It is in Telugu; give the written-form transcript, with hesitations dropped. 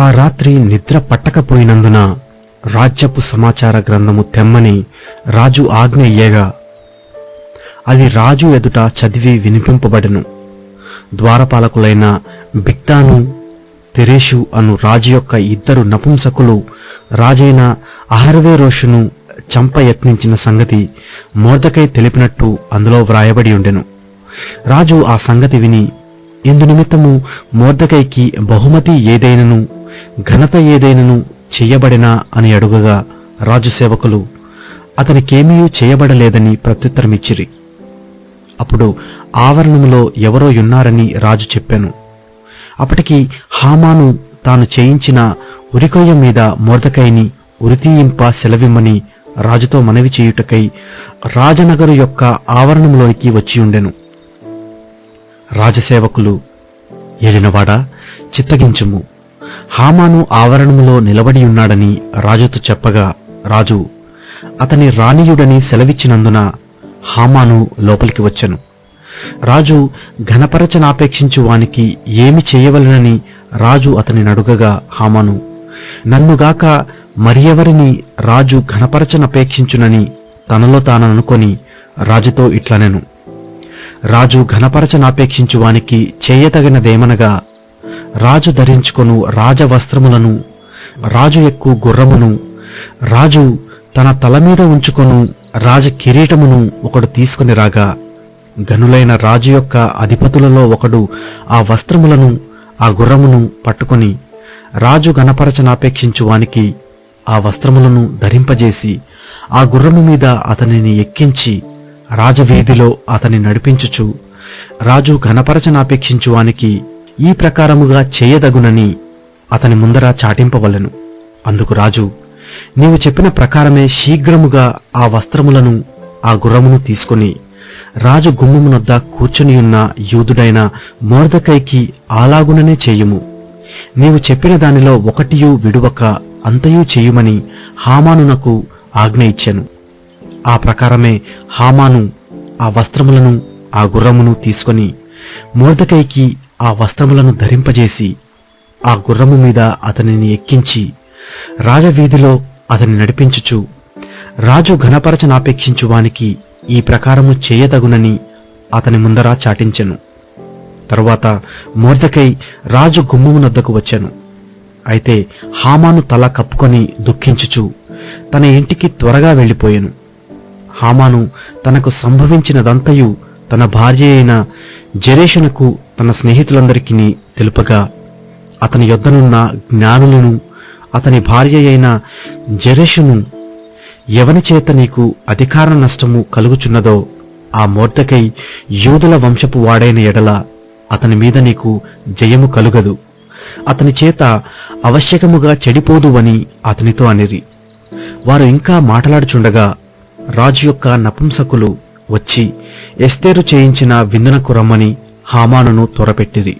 ఆ రాత్రి నిద్ర పట్టకపోయినందున రాజ్యపు సమాచార గ్రంథము తెమ్మని రాజు ఆజ్ఞ ఇయ్యగా అది రాజు ఎదుట చదివి వినిపింపబడెను. ద్వారపాలకులైన బిగ్తాను తెరేషు అను రాజు యొక్క ఇద్దరు నపుంసకులు రాజైన అహర్వేరోషును చంప యత్నించిన సంగతి మొర్దెకై తెలిపినట్టు అందులో వ్రాయబడి ఉండెను. రాజు ఆ సంగతి విని, ఇందునిమిత్తము మొర్దెకైకి బహుమతి ఏదైనను ఘనత ఏదైనను చెయ్యబడినా అని అడుగగా రాజు సేవకులు అతనికేమీ చేయబడలేదని ప్రత్యుత్తరమిచ్చిరి. అప్పుడు ఆవరణములో ఎవరో ఉన్నారని రాజు చెప్పాను. అప్పటికి హామాను తాను చేయించిన ఉరికొయ్య మీద మొర్దెకైని ఉరితీయింప సెలవిమ్మని రాజుతో మనవి చేయుటకై రాజనగరు యొక్క ఆవరణంలోనికి వచ్చియుండెను. రాజసేవకులు, ఏలినవాడా, చిత్తగించుము, హామాను ఆవరణములో నిలబడి ఉన్నాడని రాజుతో చెప్పగా రాజు అతని రాణీయుడని సెలవిచ్చినందున హామాను లోపలికి వచ్చెను. రాజు ఘనపరచనాపేక్షించు వానికి ఏమి చేయవలెనని రాజు అతని అడుగగా హామాను, నన్నుగాక మరి ఎవరిని రాజు ఘనపరచనపేక్షించునని తనలో తాననుకొని రాజుతో ఇట్లనెను. రాజు ఘనపరచనాపేక్షించు వానికి చేయతగినదేమనగా రాజు ధరించుకొను రాజవస్త్రములను, రాజు ఎక్కు గుర్రమును, రాజు తన తల మీద ఉంచుకొను రాజ కిరీటమును ఒకడు తీసుకుని రాగా గనులైన రాజు యొక్క అధిపతులలో ఒకడు ఆ వస్త్రములను ఆ గుర్రమును పట్టుకొని రాజు ఘనపరచనాపేక్షించు వానికి ఆ వస్త్రములను ధరింపజేసి ఆ గుర్రము మీద అతనిని ఎక్కించి రాజవీధిలో అతని నడిపించుచు రాజు ఘనపరచనాపేక్షించు వానికి ఈ ప్రకారముగా చేయదగునని అతని ముందర చాటింపవలెను. అందుకు రాజు, నీవు చెప్పిన ప్రకారమే శీఘ్రముగా ఆ వస్త్రములను ఆ గుర్రమును తీసుకుని రాజు గుమ్మమునొద్ద కూర్చునియున్న యూదుడైన మొర్దెకైకి అలాగుననే చేయుము. నీవు చెప్పిన దానిలో ఒకటియూ విడువక అంతయూ చేయుమని హామానునకు ఆజ్ఞ ఇచ్చెను. ఆ ప్రకారమే హామాను ఆ వస్త్రములను ఆ గుర్రమును తీసుకొని మొర్దెకైకి ఆ వస్త్రములను ధరింపజేసి ఆ గుర్రము మీద అతనిని ఎక్కించి రాజవీధిలో అతని నడిపించుచు రాజు ఘనపరచనాపేక్షించు వానికి ఈ ప్రకారము చేయదగునని అతని ముందర చాటించెను. తరువాత మొర్దెకై రాజు గుమ్మమునొద్దకు వచ్చెను. అయితే హామాను తల కప్పుకొని దుఃఖించుచు తన ఇంటికి త్వరగా వెళ్లిపోయెను. హామాను తనకు సంభవించినదంతయు తన భార్య అయిన జెరెషునకు తన స్నేహితులందరికీ తెలుపగా అతని యొద్దనున్న జ్ఞానులను అతని భార్య అయిన జెరెషును, ఎవని చేత నీకు అధికార నష్టము కలుగుచున్నదో ఆ మొర్దెకై యూదుల వంశపు వాడైన ఎడల అతని మీద నీకు జయము కలుగదు, అతని చేత అవశ్యకముగా చెడిపోదువని అతనితో అనిరి. వారు ఇంకా మాట్లాడుచుండగా రాజు యొక్క నపుంసకులు వచ్చి ఎస్తేరు చేయించిన విందునకు రమ్మని హామానును త్వరపెట్టిరి.